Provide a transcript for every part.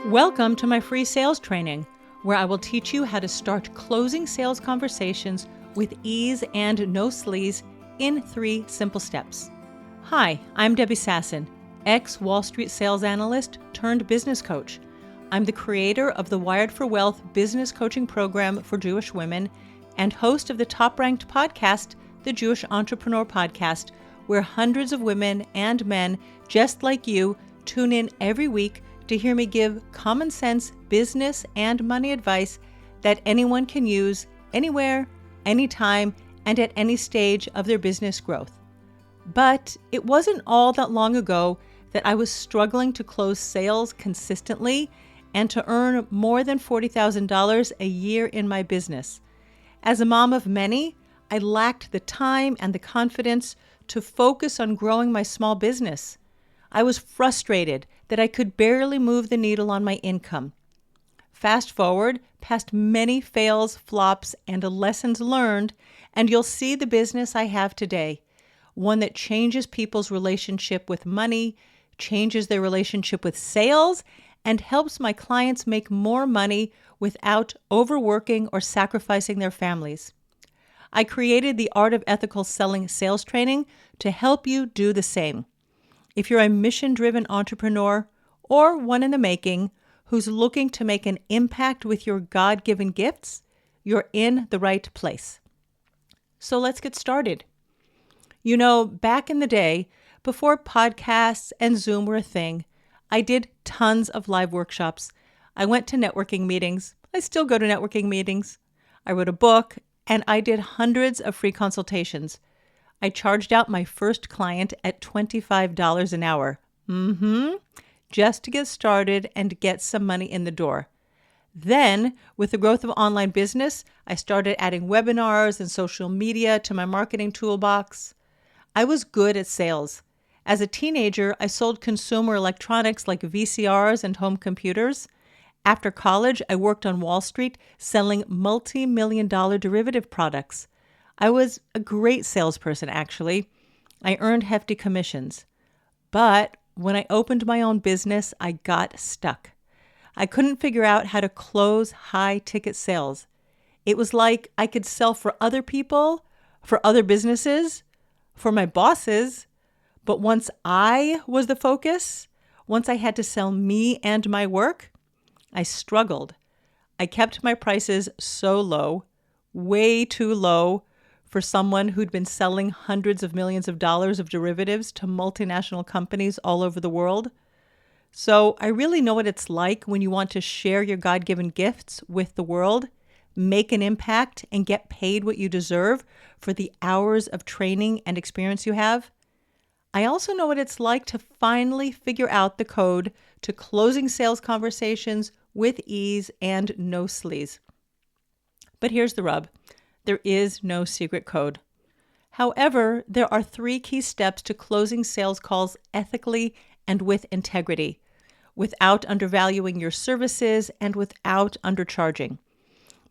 Welcome to my free sales training, where I will teach you how to start closing sales conversations with ease and no sleaze in 3 simple steps. Hi, I'm Debbie Sassen, ex-Wall Street sales analyst turned business coach. I'm the creator of the Wired for Wealth business coaching program for Jewish women and host of the top-ranked podcast, the Jewish Entrepreneur Podcast, where hundreds of women and men just like you tune in every week to hear me give common sense business and money advice that anyone can use anywhere, anytime, and at any stage of their business growth. But it wasn't all that long ago that I was struggling to close sales consistently and to earn more than $40,000 a year in my business. As a mom of many, I lacked the time and the confidence to focus on growing my small business. I was frustrated that I could barely move the needle on my income. Fast forward past many fails, flops, and lessons learned, and you'll see the business I have today, one that changes people's relationship with money, changes their relationship with sales, and helps my clients make more money without overworking or sacrificing their families. I created the Art of Ethical Selling sales training to help you do the same. If you're a mission-driven entrepreneur or one in the making who's looking to make an impact with your God-given gifts, you're in the right place. So let's get started. You know, back in the day, before podcasts and Zoom were a thing, I did tons of live workshops. I went to networking meetings. I still go to networking meetings. I wrote a book, and I did hundreds of free consultations. I charged out my first client at $25 an hour. Just to get started and get some money in the door. Then, with the growth of online business, I started adding webinars and social media to my marketing toolbox. I was good at sales. As a teenager, I sold consumer electronics like VCRs and home computers. After college, I worked on Wall Street selling multi-million-dollar derivative products. I was a great salesperson, actually. I earned hefty commissions. But when I opened my own business, I got stuck. I couldn't figure out how to close high-ticket sales. It was like I could sell for other people, for other businesses, for my bosses, but once I was the focus, once I had to sell me and my work, I struggled. I kept my prices so low, way too low, for someone who'd been selling hundreds of millions of dollars of derivatives to multinational companies all over the world. So I really know what it's like when you want to share your God-given gifts with the world, make an impact, and get paid what you deserve for the hours of training and experience you have. I also know what it's like to finally figure out the code to closing sales conversations with ease and no sleaze. But here's the rub. There is no secret code. However, there are 3 key steps to closing sales calls ethically and with integrity, without undervaluing your services and without undercharging.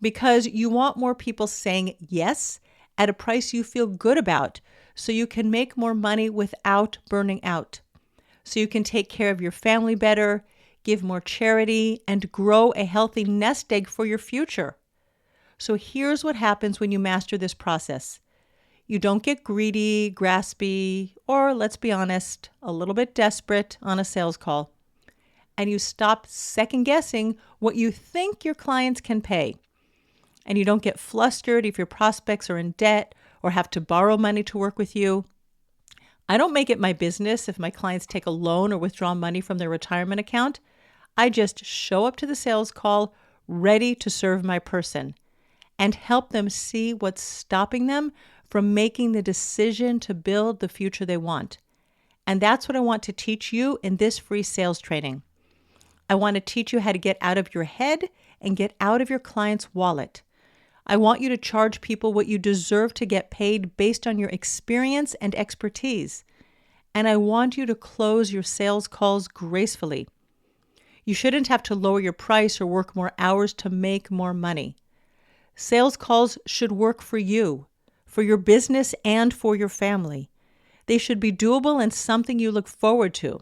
Because you want more people saying yes at a price you feel good about, so you can make more money without burning out. So you can take care of your family better, give more charity, and grow a healthy nest egg for your future. So here's what happens when you master this process. You don't get greedy, graspy, or let's be honest, a little bit desperate on a sales call. And you stop second-guessing what you think your clients can pay. And you don't get flustered if your prospects are in debt or have to borrow money to work with you. I don't make it my business if my clients take a loan or withdraw money from their retirement account. I just show up to the sales call ready to serve my person and help them see what's stopping them from making the decision to build the future they want. And that's what I want to teach you in this free sales training. I want to teach you how to get out of your head and get out of your client's wallet. I want you to charge people what you deserve to get paid based on your experience and expertise. And I want you to close your sales calls gracefully. You shouldn't have to lower your price or work more hours to make more money. Sales calls should work for you, for your business, and for your family. They should be doable and something you look forward to.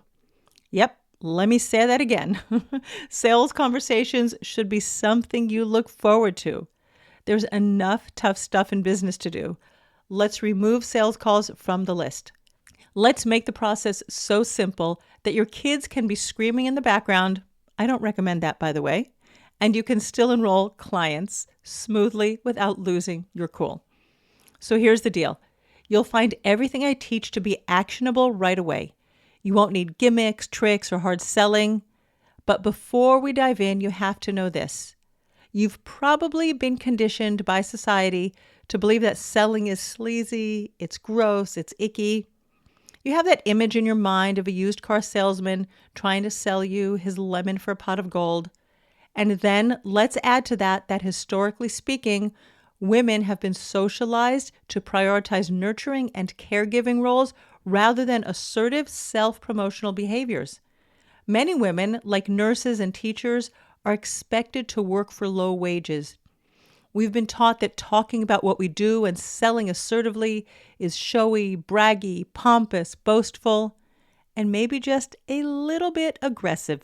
Yep, Let me say that again. Sales conversations should be something you look forward to. There's enough tough stuff in business to do. Let's remove sales calls from the list. Let's make the process so simple that your kids can be screaming in the background. I don't recommend that, by the way. And you can still enroll clients smoothly without losing your cool. So here's the deal. You'll find everything I teach to be actionable right away. You won't need gimmicks, tricks, or hard selling. But before we dive in, you have to know this. You've probably been conditioned by society to believe that selling is sleazy, it's gross, it's icky. You have that image in your mind of a used car salesman trying to sell you his lemon for a pot of gold. And then let's add to that historically speaking, women have been socialized to prioritize nurturing and caregiving roles rather than assertive self-promotional behaviors. Many women, like nurses and teachers, are expected to work for low wages. We've been taught that talking about what we do and selling assertively is showy, braggy, pompous, boastful, and maybe just a little bit aggressive.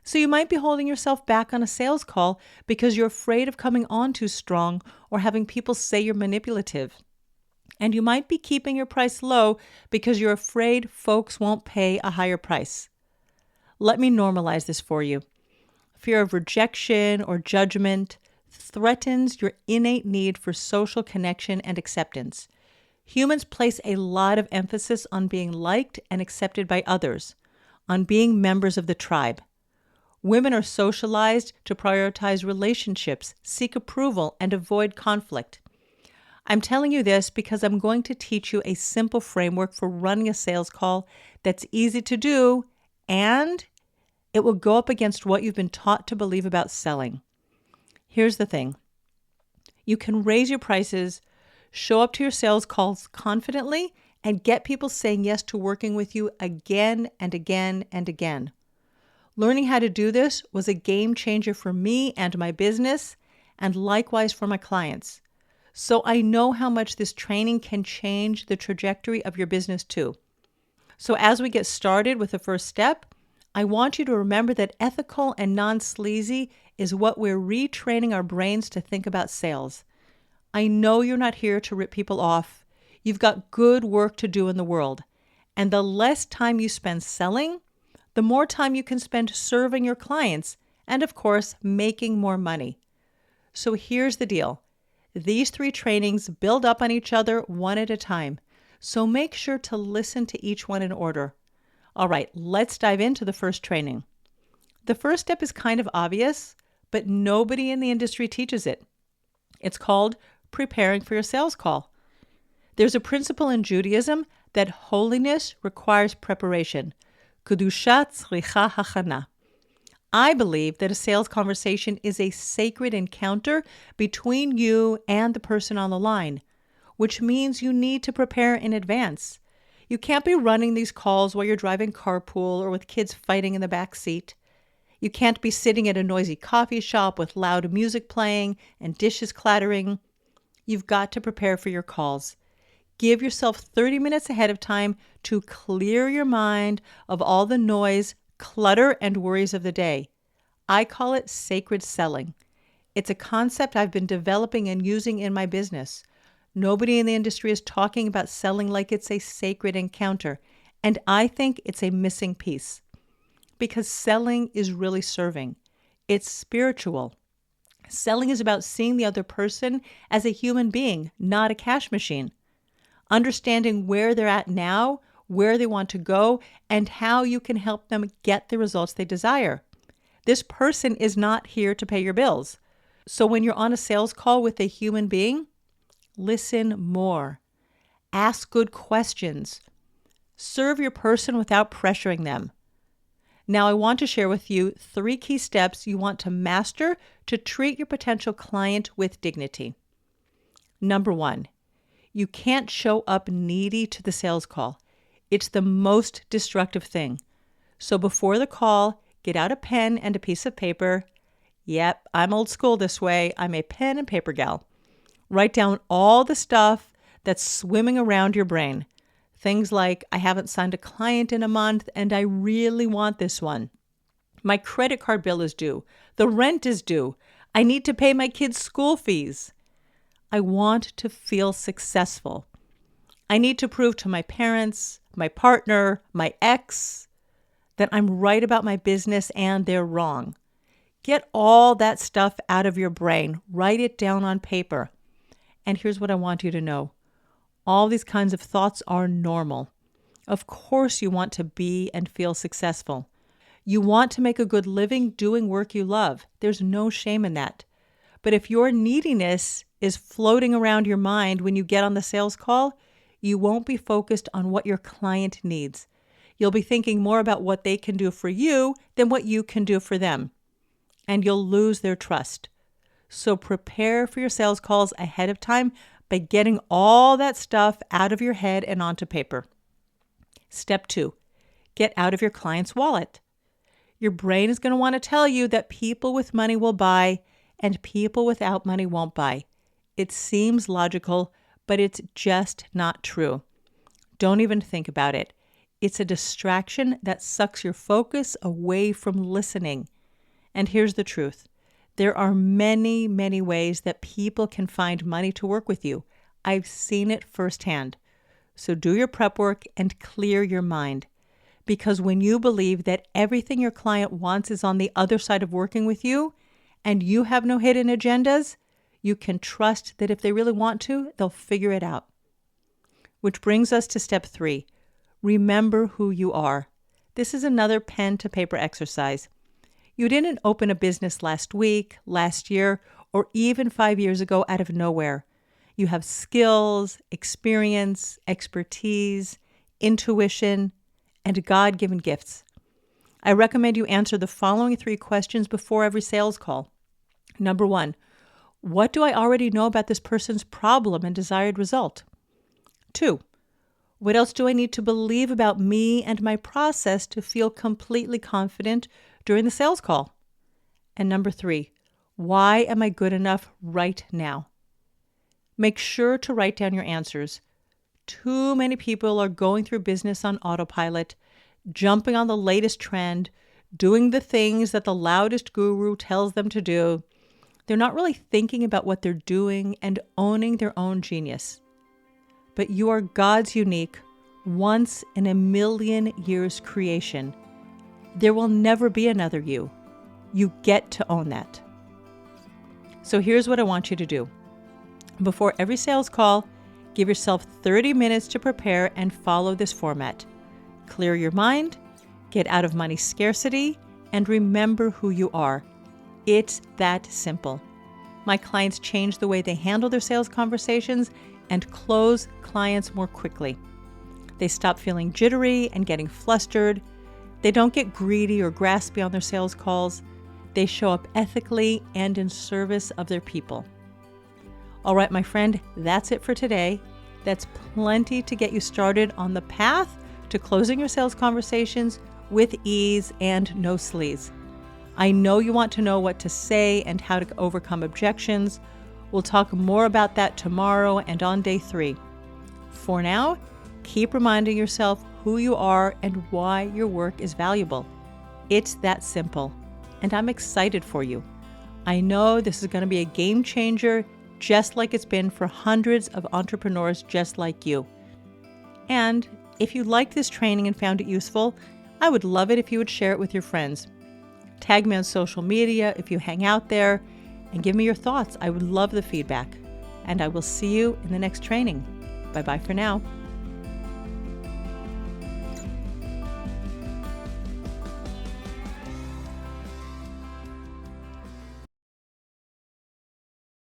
So you might be holding yourself back on a sales call because you're afraid of coming on too strong or having people say you're manipulative. And you might be keeping your price low because you're afraid folks won't pay a higher price. Let me normalize this for you. Fear of rejection or judgment threatens your innate need for social connection and acceptance. Humans place a lot of emphasis on being liked and accepted by others, on being members of the tribe. Women are socialized to prioritize relationships, seek approval, and avoid conflict. I'm telling you this because I'm going to teach you a simple framework for running a sales call that's easy to do, and it will go up against what you've been taught to believe about selling. Here's the thing. You can raise your prices, show up to your sales calls confidently, and get people saying yes to working with you again and again and again. Learning how to do this was a game changer for me and my business, and likewise for my clients. So I know how much this training can change the trajectory of your business too. So as we get started with the first step, I want you to remember that ethical and non-sleazy is what we're retraining our brains to think about sales. I know you're not here to rip people off. You've got good work to do in the world. And the less time you spend selling, the more time you can spend serving your clients and, of course, making more money. So here's the deal. These 3 trainings build up on each other one at a time. So make sure to listen to each one in order. All right, let's dive into the first training. The first step is kind of obvious, but nobody in the industry teaches it. It's called preparing for your sales call. There's a principle in Judaism that holiness requires preparation. Kedusha tzricha hachana. I believe that a sales conversation is a sacred encounter between you and the person on the line, which means you need to prepare in advance. You can't be running these calls while you're driving carpool or with kids fighting in the back seat. You can't be sitting at a noisy coffee shop with loud music playing and dishes clattering. You've got to prepare for your calls. Give yourself 30 minutes ahead of time to clear your mind of all the noise, clutter, and worries of the day. I call it sacred selling. It's a concept I've been developing and using in my business. Nobody in the industry is talking about selling like it's a sacred encounter, and I think it's a missing piece. Because selling is really serving. It's spiritual. Selling is about seeing the other person as a human being, not a cash machine. Understanding where they're at now, where they want to go, and how you can help them get the results they desire. This person is not here to pay your bills. So when you're on a sales call with a human being, listen more. Ask good questions. Serve your person without pressuring them. Now, I want to share with you 3 key steps you want to master to treat your potential client with dignity. Number 1, you can't show up needy to the sales call. It's the most destructive thing. So before the call, get out a pen and a piece of paper. Yep, I'm old school this way. I'm a pen and paper gal. Write down all the stuff that's swimming around your brain. Things like, I haven't signed a client in a month and I really want this one. My credit card bill is due. The rent is due. I need to pay my kids' school fees. I want to feel successful. I need to prove to my parents, my partner, my ex, that I'm right about my business and they're wrong. Get all that stuff out of your brain. Write it down on paper. And here's what I want you to know. All these kinds of thoughts are normal. Of course you want to be and feel successful. You want to make a good living doing work you love. There's no shame in that. But if your neediness is floating around your mind when you get on the sales call, you won't be focused on what your client needs. You'll be thinking more about what they can do for you than what you can do for them. And you'll lose their trust. So prepare for your sales calls ahead of time by getting all that stuff out of your head and onto paper. Step 2, get out of your client's wallet. Your brain is going to want to tell you that people with money will buy and people without money won't buy. It seems logical, but it's just not true. Don't even think about it. It's a distraction that sucks your focus away from listening. And here's the truth. There are many, many ways that people can find money to work with you. I've seen it firsthand. So do your prep work and clear your mind. Because when you believe that everything your client wants is on the other side of working with you, and you have no hidden agendas, you can trust that if they really want to, they'll figure it out. Which brings us to step 3. Remember who you are. This is another pen to paper exercise. You didn't open a business last week, last year, or even 5 years ago out of nowhere. You have skills, experience, expertise, intuition, and God-given gifts. I recommend you answer the following 3 questions before every sales call. Number 1, what do I already know about this person's problem and desired result? 2, what else do I need to believe about me and my process to feel completely confident during the sales call? And number 3, why am I good enough right now? Make sure to write down your answers. Too many people are going through business on autopilot, jumping on the latest trend, doing the things that the loudest guru tells them to do. They're not really thinking about what they're doing and owning their own genius. But you are God's unique, once in a million years creation. There will never be another you. You get to own that. So here's what I want you to do. Before every sales call, give yourself 30 minutes to prepare and follow this format. Clear your mind, get out of money scarcity, and remember who you are. It's that simple. My clients change the way they handle their sales conversations and close clients more quickly. They stop feeling jittery and getting flustered. They don't get greedy or graspy on their sales calls. They show up ethically and in service of their people. All right, my friend, that's it for today. That's plenty to get you started on the path to closing your sales conversations with ease and no sleaze. I know you want to know what to say and how to overcome objections. We'll talk more about that tomorrow and on day 3. For now, keep reminding yourself who you are and why your work is valuable. It's that simple, and I'm excited for you. I know this is going to be a game changer, just like it's been for hundreds of entrepreneurs just like you. And if you liked this training and found it useful, I would love it if you would share it with your friends. Tag me on social media if you hang out there, and give me your thoughts. I would love the feedback. And I will see you in the next training. Bye-bye for now.